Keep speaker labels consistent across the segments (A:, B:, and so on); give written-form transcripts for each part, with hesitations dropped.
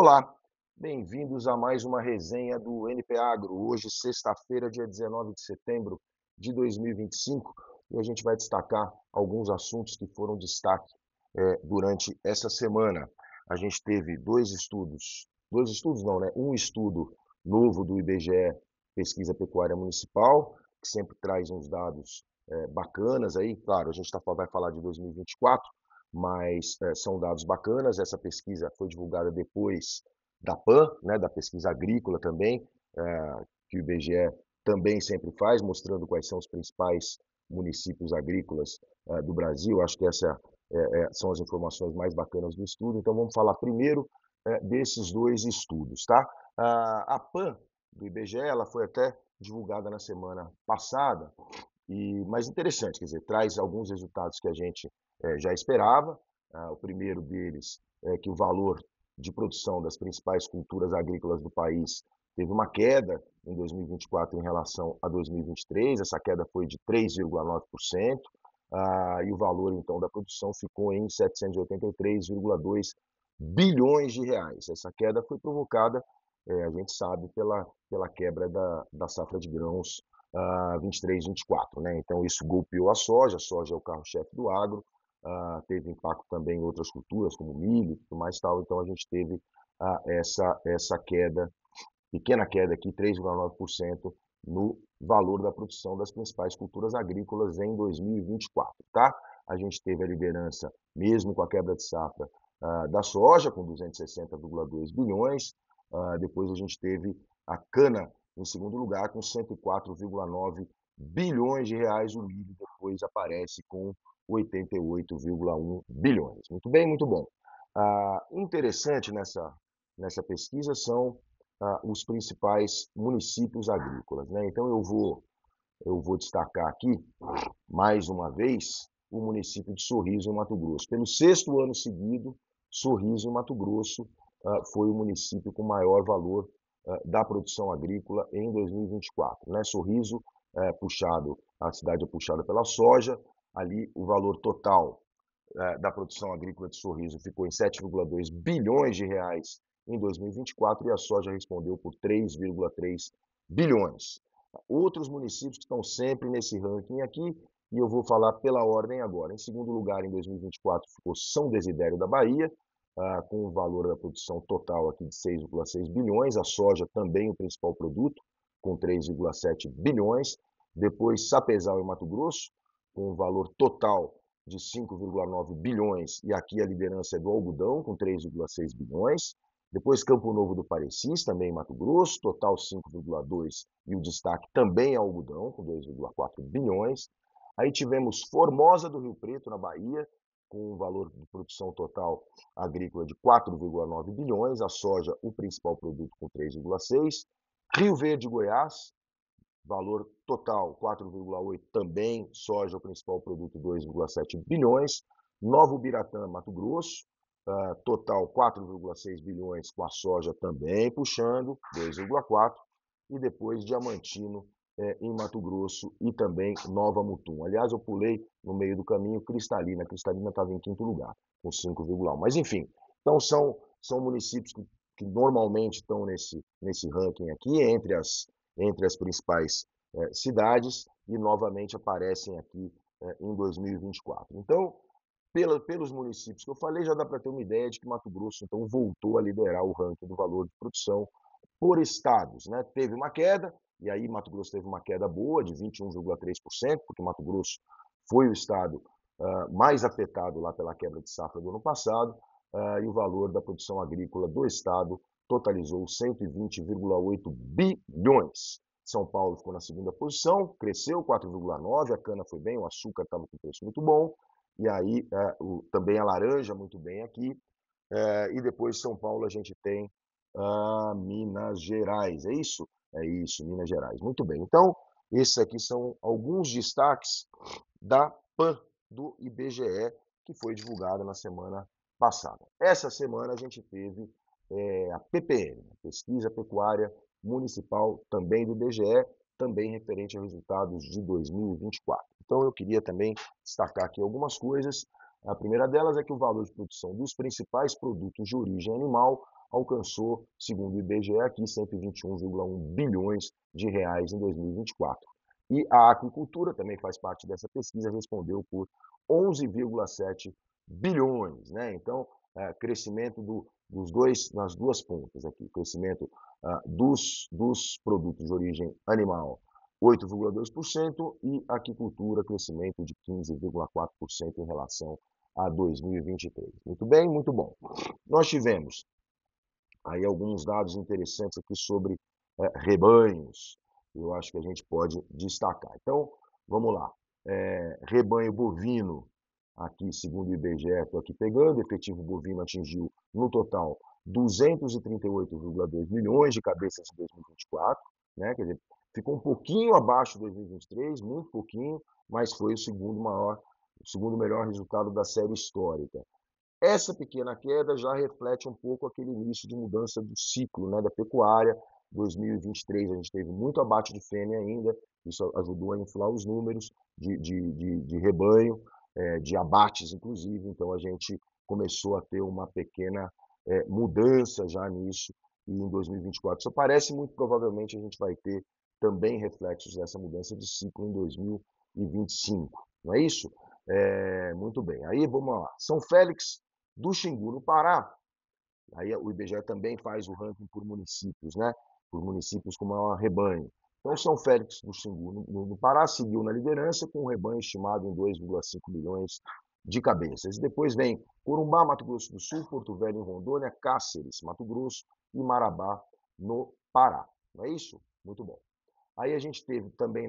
A: Olá, bem-vindos a mais uma resenha do NP Agro. Hoje, sexta-feira, dia 19 de setembro de 2025, e a gente vai destacar alguns assuntos que foram destaque durante essa semana. A gente teve dois estudos não, né? Um estudo novo do IBGE, Pesquisa Pecuária Municipal, que sempre traz uns dados bacanas aí. Claro, a gente vai falar de 2024, mas são dados bacanas. Essa pesquisa foi divulgada depois da PAN, né, da pesquisa agrícola também, que o IBGE também sempre faz, mostrando quais são os principais municípios agrícolas do Brasil. Acho que essas são as informações mais bacanas do estudo. Então vamos falar primeiro desses dois estudos, tá? A PAN do IBGE, ela foi até divulgada na semana passada, mas interessante, quer dizer, traz alguns resultados que a gente já esperava. O primeiro deles é que o valor de produção das principais culturas agrícolas do país teve uma queda em 2024 em relação a 2023, essa queda foi de 3,9%, e o valor, então, da produção ficou em 783,2 bilhões de reais. Essa queda foi provocada, a gente sabe, pela quebra da safra de grãos 23, 24, né? Então isso golpeou a soja é o carro-chefe do agro, teve impacto também em outras culturas, como milho e tudo mais tal, então a gente teve essa queda, pequena queda aqui, 3,9% no valor da produção das principais culturas agrícolas em 2024, tá? A gente teve a liderança, mesmo com a quebra de safra, da soja, com 260,2 bilhões, depois a gente teve a cana em segundo lugar, com 104,9 bilhões de reais, o milho depois aparece com 88,1 bilhões. Muito bem, muito bom. Interessante nessa pesquisa são os principais municípios agrícolas, né? Então eu vou destacar aqui, mais uma vez, o município de Sorriso, em Mato Grosso. Pelo sexto ano seguido, Sorriso, em Mato Grosso, foi o município com maior valor da produção agrícola em 2024, né? Sorriso, a cidade é puxada pela soja, ali o valor total da produção agrícola de Sorriso ficou em 7,2 bilhões de reais em 2024 e a soja respondeu por 3,3 bilhões. Outros municípios que estão sempre nesse ranking aqui, e eu vou falar pela ordem agora. Em segundo lugar, em 2024, ficou São Desidério da Bahia, com o valor da produção total aqui de 6,6 bilhões. A soja também o principal produto, com 3,7 bilhões. Depois, Sapezal, em Mato Grosso, com o valor total de 5,9 bilhões, e aqui a liderança é do algodão, com 3,6 bilhões. Depois Campo Novo do Parecis, também em Mato Grosso, total 5,2, e o destaque também é algodão, com 2,4 bilhões. Aí tivemos Formosa do Rio Preto, na Bahia, com um valor de produção total agrícola de 4,9 bilhões, a soja o principal produto com 3,6. Rio Verde, Goiás, valor total 4,8, também soja o principal produto 2,7 bilhões. Nova Ubiratã, Mato Grosso, total 4,6 bilhões, com a soja também puxando 2,4, e depois Diamantino em Mato Grosso e também Nova Mutum. Aliás, eu pulei no meio do caminho Cristalina estava em quinto lugar, com 5,1. Mas enfim, então são municípios que normalmente estão nesse ranking aqui, entre as principais cidades, e novamente aparecem aqui em 2024. Então, pelos municípios que eu falei, já dá para ter uma ideia de que Mato Grosso, então, voltou a liderar o ranking do valor de produção por estados, né? Teve uma queda, e aí Mato Grosso teve uma queda boa, de 21,3%, porque Mato Grosso foi o estado mais afetado lá pela quebra de safra do ano passado, e o valor da produção agrícola do estado totalizou 120,8 bilhões. São Paulo ficou na segunda posição, cresceu 4,9%, a cana foi bem, o açúcar estava com preço muito bom, e aí também a laranja muito bem aqui, e depois de São Paulo a gente tem Minas Gerais, é isso? É isso, Minas Gerais. Muito bem. Então, esses aqui são alguns destaques da PAN do IBGE, que foi divulgada na semana passada. Essa semana a gente teve a PPM, Pesquisa Pecuária Municipal, também do IBGE, também referente a resultados de 2024. Então eu queria também destacar aqui algumas coisas. A primeira delas é que o valor de produção dos principais produtos de origem animal alcançou, segundo o IBGE aqui, 121,1 bilhões de reais em 2024. E a aquicultura também faz parte dessa pesquisa, respondeu por 11,7 bilhões, né? Então, crescimento nas duas pontas aqui, crescimento dos produtos de origem animal, 8,2%, e aquicultura, crescimento de 15,4% em relação a 2023. Muito bem, muito bom. Nós tivemos aí alguns dados interessantes aqui sobre rebanhos, eu acho que a gente pode destacar. Então, vamos lá. Rebanho bovino, aqui segundo o IBGE, estou aqui pegando, efetivo bovino atingiu no total 238,2 milhões de cabeças em 2024, né? Quer dizer, ficou um pouquinho abaixo de 2023, muito pouquinho, mas foi o segundo melhor resultado da série histórica. Essa pequena queda já reflete um pouco aquele início de mudança do ciclo, né, da pecuária. 2023 a gente teve muito abate de fêmea ainda, isso ajudou a inflar os números de rebanho, de abates inclusive, então a gente começou a ter uma pequena mudança já nisso, e em 2024 isso parece, muito provavelmente a gente vai ter também reflexos dessa mudança de ciclo em 2025, não é isso? Muito bem, aí vamos lá. São Félix do Xingu, no Pará. Aí o IBGE também faz o ranking por municípios, né? Por municípios com maior rebanho. Então, São Félix do Xingu, no Pará, seguiu na liderança com um rebanho estimado em 2,5 milhões de cabeças. Depois vem Corumbá, Mato Grosso do Sul, Porto Velho, em Rondônia, Cáceres, Mato Grosso e Marabá, no Pará. Não é isso? Muito bom. Aí a gente teve também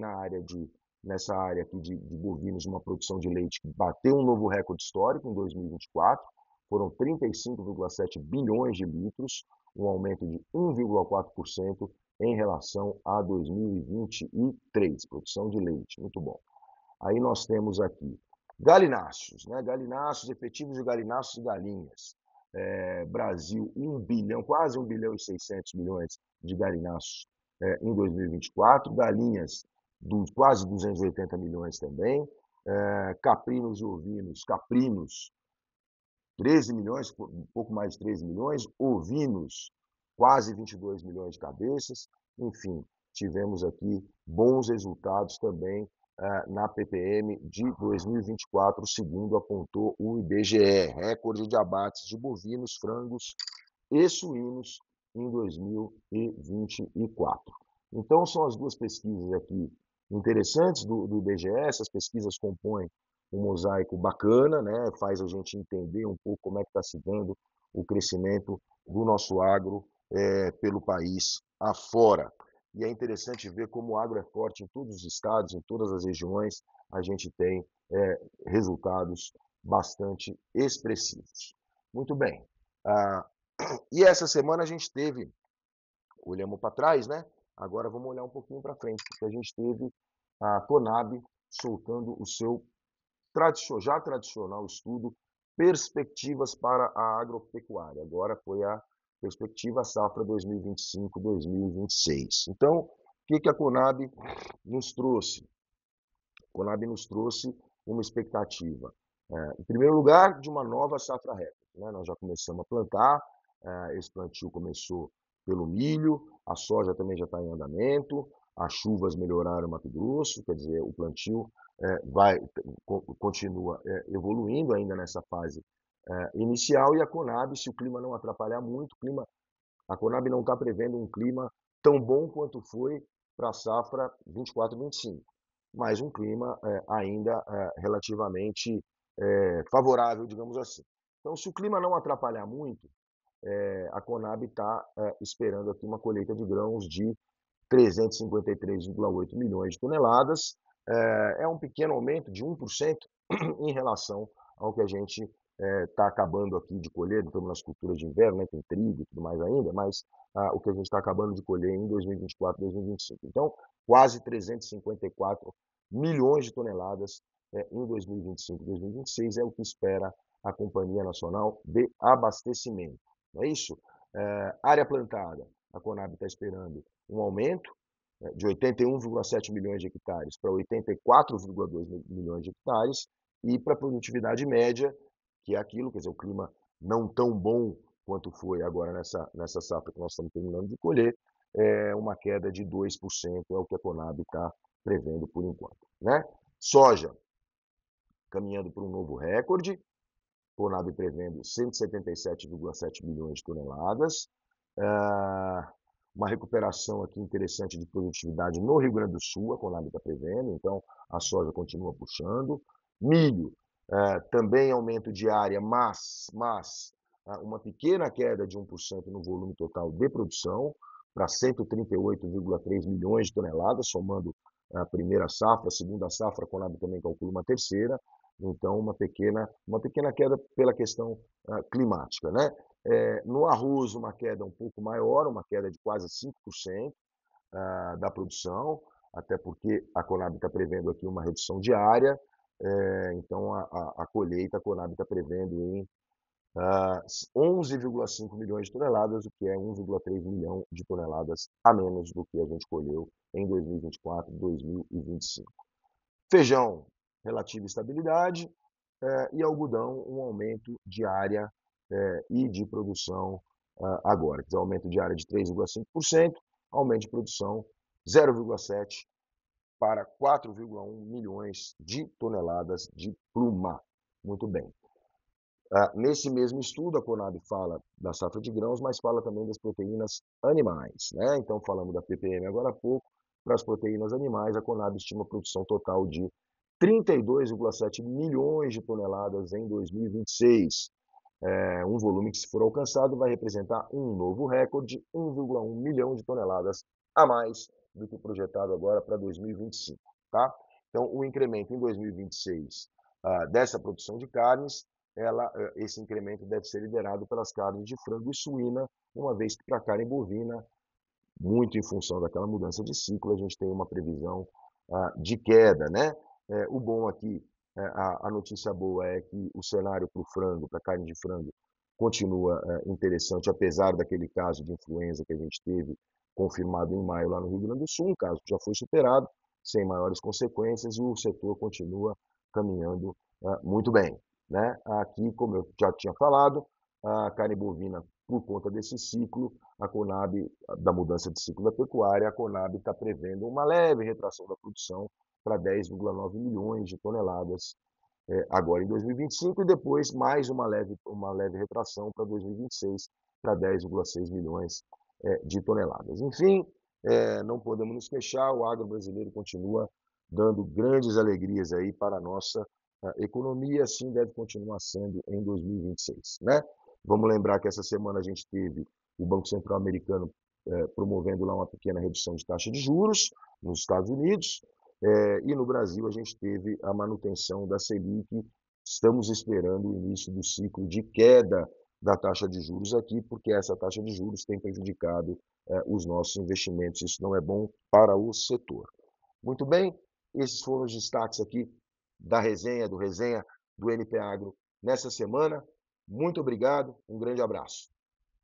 A: nessa área aqui de bovinos, uma produção de leite que bateu um novo recorde histórico em 2024, foram 35,7 bilhões de litros, um aumento de 1,4% em relação a 2023, produção de leite, muito bom. Aí nós temos aqui galináceos, né? Galináceos, efetivos de galináceos e galinhas. Brasil, 1 bilhão, quase 1 bilhão e 600 milhões de galináceos em 2024, galinhas quase 280 milhões também, caprinos e ovinos, caprinos 13 milhões, um pouco mais de 13 milhões, ovinos, quase 22 milhões de cabeças, enfim, tivemos aqui bons resultados também na PPM de 2024, segundo apontou o IBGE, recorde de abates de bovinos, frangos e suínos em 2024. Então, são as duas pesquisas aqui interessantes do IBGE, essas pesquisas compõem um mosaico bacana, né? Faz a gente entender um pouco como é que está se dando o crescimento do nosso agro pelo país afora. E é interessante ver como o agro é forte em todos os estados, em todas as regiões, a gente tem resultados bastante expressivos. Muito bem. E essa semana a gente teve, olhamos para trás, né? Agora vamos olhar um pouquinho para frente, porque a gente teve a Conab soltando o seu já tradicional estudo Perspectivas para a Agropecuária. Agora foi a perspectiva safra 2025-2026. Então, o que a Conab nos trouxe? A Conab nos trouxe uma expectativa, em primeiro lugar, de uma nova safra recorde, né? Nós já começamos a plantar, esse plantio começou pelo milho, a soja também já está em andamento, as chuvas melhoraram no Mato Grosso, quer dizer, o plantio continua evoluindo ainda nessa fase inicial, e a Conab, se o clima não atrapalhar muito, a Conab não está prevendo um clima tão bom quanto foi para a safra 24-25, mas um clima ainda relativamente favorável, digamos assim. Então, se o clima não atrapalhar muito, a Conab está esperando aqui uma colheita de grãos de 353,8 milhões de toneladas. É um pequeno aumento de 1% em relação ao que a gente está acabando aqui de colher, estamos nas culturas de inverno, né? Tem trigo e tudo mais ainda, mas o que a gente está acabando de colher em 2024, 2025. Então, quase 354 milhões de toneladas em 2025, 2026 é o que espera a Companhia Nacional de Abastecimento. Não é isso? Área plantada, a Conab está esperando um aumento de 81,7 milhões de hectares para 84,2 milhões de hectares, e para a produtividade média, que é aquilo, quer dizer, o clima não tão bom quanto foi agora nessa safra que nós estamos terminando de colher, uma queda de 2% é o que a Conab está prevendo por enquanto, né? Soja, caminhando para um novo recorde, Conab prevendo 177,7 milhões de toneladas, uma recuperação aqui interessante de produtividade no Rio Grande do Sul, a Conab está prevendo, então a soja continua puxando. Milho, também aumento de área, mas uma pequena queda de 1% no volume total de produção, para 138,3 milhões de toneladas, somando a primeira safra, a segunda safra, a Conab também calcula uma terceira, então uma pequena queda pela questão climática, né? No arroz, uma queda um pouco maior, uma queda de quase 5% da produção, até porque a Conab está prevendo aqui uma redução de área, então a colheita, a Conab está prevendo em 11,5 milhões de toneladas, o que é 1,3 milhão de toneladas a menos do que a gente colheu em 2024 e 2025. Feijão, relativa estabilidade, e algodão, um aumento de área e de produção agora. Quer dizer, aumento de área de 3,5%, aumento de produção 0,7% para 4,1 milhões de toneladas de pluma. Muito bem. Nesse mesmo estudo, a Conab fala da safra de grãos, mas fala também das proteínas animais, né? Então, falamos da PPM agora há pouco, para as proteínas animais, a Conab estima produção total de 32,7 milhões de toneladas em 2026. Um volume que, se for alcançado, vai representar um novo recorde, 1,1 milhão de toneladas a mais do que projetado agora para 2025, tá? Então, o incremento em 2026 dessa produção de carnes, esse incremento deve ser liderado pelas carnes de frango e suína, uma vez que para a carne bovina, muito em função daquela mudança de ciclo, a gente tem uma previsão de queda, né? O bom aqui, a notícia boa é que o cenário para o frango, para a carne de frango, continua interessante, apesar daquele caso de influenza que a gente teve confirmado em maio lá no Rio Grande do Sul, um caso que já foi superado, sem maiores consequências, e o setor continua caminhando muito bem, né? Aqui, como eu já tinha falado, a carne bovina, por conta desse ciclo, a Conab, da mudança de ciclo da pecuária, a Conab está prevendo uma leve retração da produção para 10,9 milhões de toneladas agora em 2025 e depois mais uma leve retração para 2026 para 10,6 milhões de toneladas. Enfim, não podemos nos queixar, o agro brasileiro continua dando grandes alegrias aí para a nossa economia, assim deve continuar sendo em 2026, né? Vamos lembrar que essa semana a gente teve o Banco Central americano promovendo lá uma pequena redução de taxa de juros nos Estados Unidos, e no Brasil a gente teve a manutenção da Selic. Estamos esperando o início do ciclo de queda da taxa de juros aqui, porque essa taxa de juros tem prejudicado os nossos investimentos. Isso não é bom para o setor. Muito bem, esses foram os destaques aqui da resenha, do NP Agro nessa semana. Muito obrigado, um grande abraço.